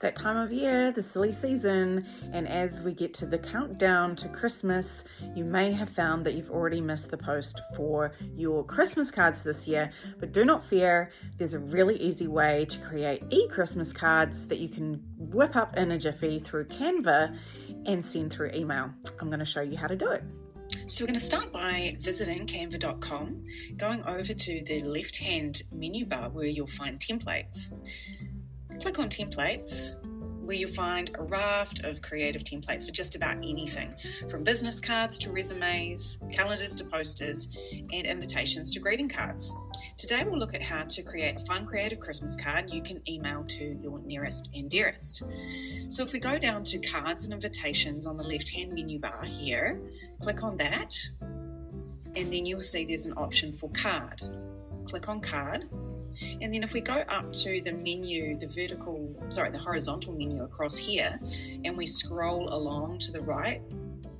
that time of year, the silly season, and as we get to the countdown to Christmas, you may have found that you've already missed the post for your Christmas cards this year, but do not fear, there's a really easy way to create e-Christmas cards that you can whip up in a jiffy through Canva and send through email. I'm going to show you how to do it. So we're going to start by visiting canva.com, going over to the left-hand menu bar where you'll find templates. Click on templates, where you'll find a raft of creative templates for just about anything, from business cards to resumes, calendars to posters, and invitations to greeting cards. Today we'll look at how to create a fun creative Christmas card you can email to your nearest and dearest. So if we go down to cards and invitations on the left-hand menu bar here, click on that, and then you'll see there's an option for card. Click on card. And then if we go up to the menu, the horizontal menu across here, and we scroll along to the right,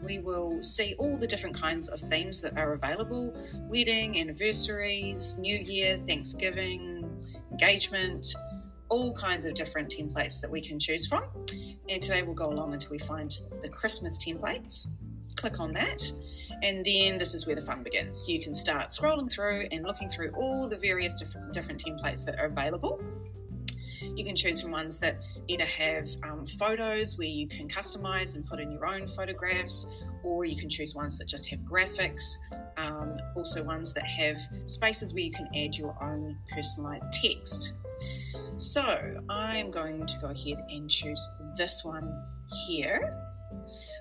we will see all the different kinds of themes that are available: wedding, anniversaries, New Year, Thanksgiving, engagement, all kinds of different templates that we can choose from. And today we'll go along until we find the Christmas templates. Click on that. And then this is where the fun begins. You can start scrolling through and looking through all the various different templates that are available. You can choose from ones that either have photos where you can customize and put in your own photographs, or you can choose ones that just have graphics, also ones that have spaces where you can add your own personalized text. So I'm going to go ahead and choose this one here.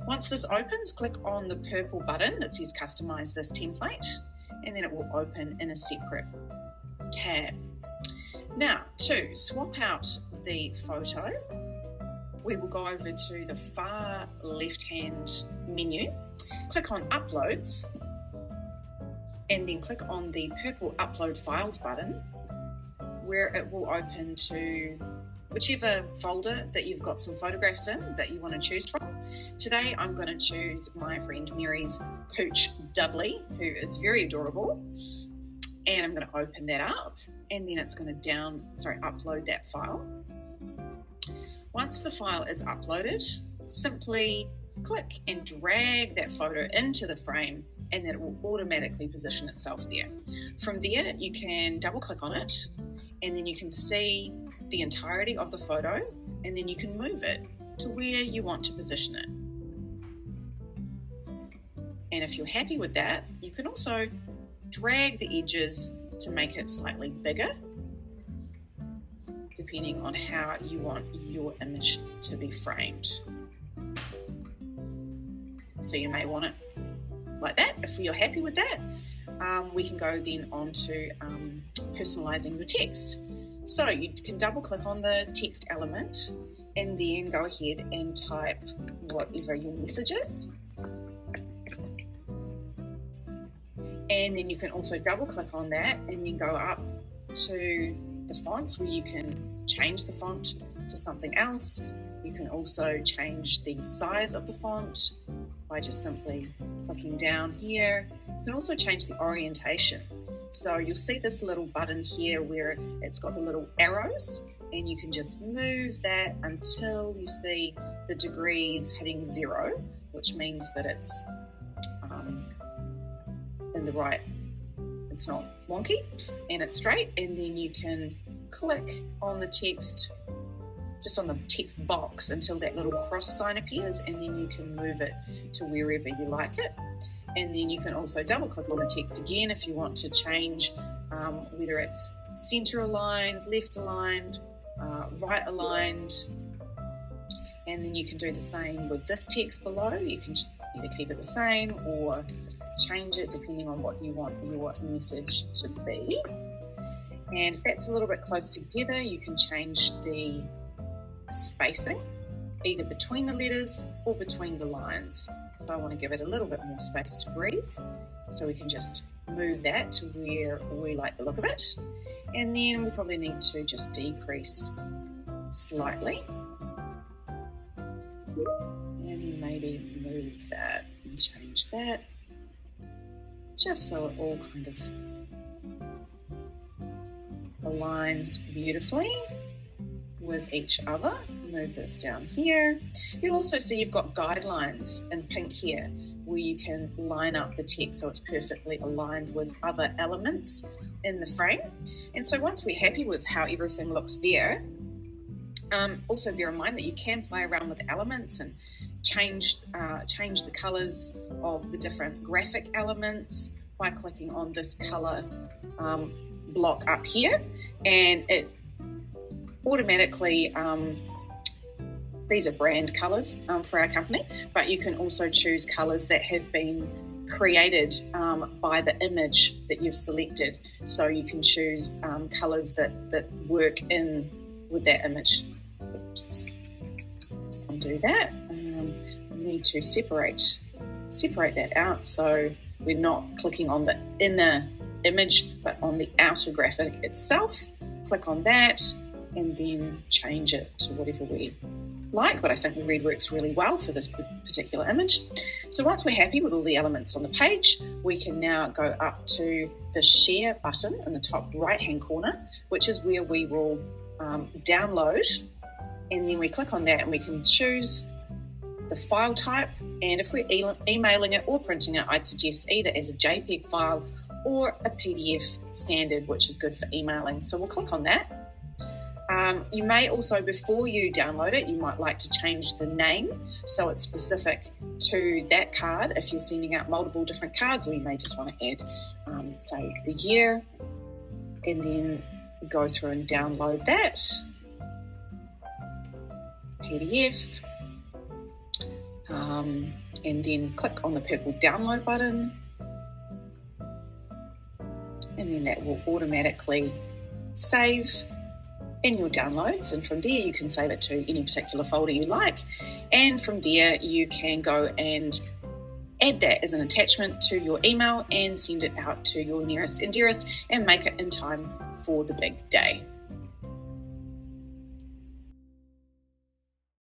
Once this opens, click on the purple button that says Customize this template, and then it will open in a separate tab. Now, to swap out the photo, we will go over to the far left-hand menu, click on Uploads, and then click on the purple Upload Files button, where it will open to whichever folder that you've got some photographs in that you want to choose from. Today I'm going to choose my friend Mary's pooch Dudley, who is very adorable, and I'm going to open that up, and then it's going to upload that file. Once the file is uploaded, simply click and drag that photo into the frame, and then it will automatically position itself there. From there, you can double click on it, and then you can see the entirety of the photo, and then you can move it to where you want to position it. And if you're happy with that, you can also drag the edges to make it slightly bigger, depending on how you want your image to be framed. So you may want it like that. If you're happy with that, we can go then on to personalizing the text. So you can double click on the text element and then go ahead and type whatever your message is. And then you can also double click on that and then go up to the fonts, where you can change the font to something else. You can also change the size of the font by just simply clicking down here. You can also change the orientation. So you'll see this little button here where it's got the little arrows, and you can just move that until you see the degrees hitting 0, which means that it's in the right, it's not wonky and it's straight. And then you can click on the text, just on the text box, until that little cross sign appears, and then you can move it to wherever you like it. And then you can also double click on the text again if you want to change whether it's center aligned, left aligned, right aligned. And then you can do the same with this text below. You can either keep it the same or change it depending on what you want your message to be. And if that's a little bit close together, you can change the spacing, either between the letters or between the lines. So I want to give it a little bit more space to breathe. So we can just move that to where we like the look of it. And then we probably need to just decrease slightly. And then maybe move that and change that, just so it all kind of aligns beautifully with each other. move this down here. You'll also see you've got guidelines in pink here where you can line up the text so it's perfectly aligned with other elements in the frame. And so once we're happy with how everything looks there, also bear in mind that you can play around with elements and change the colors of the different graphic elements by clicking on this color block up here, and it automatically, these are brand colors for our company, but you can also choose colors that have been created by the image that you've selected. So you can choose colors that work in with that image. Oops, undo that. I need to separate that out so we're not clicking on the inner image but on the outer graphic itself. Click on that and then change it to whatever we like, but I think the red works really well for this particular image. So once we're happy with all the elements on the page, we can now go up to the share button in the top right hand corner, which is where we will download, and then we click on that and we can choose the file type, and if we're emailing it or printing it, I'd suggest either as a JPEG file or a PDF standard, which is good for emailing. So we'll click on that. You may also, before you download it, you might like to change the name so it's specific to that card if you're sending out multiple different cards, or you may just want to add, say, the year, and then go through and download that PDF, and then click on the purple download button, and then that will automatically save in your downloads, and from there you can save it to any particular folder you like, and from there you can go and add that as an attachment to your email and send it out to your nearest and dearest and make it in time for the big day.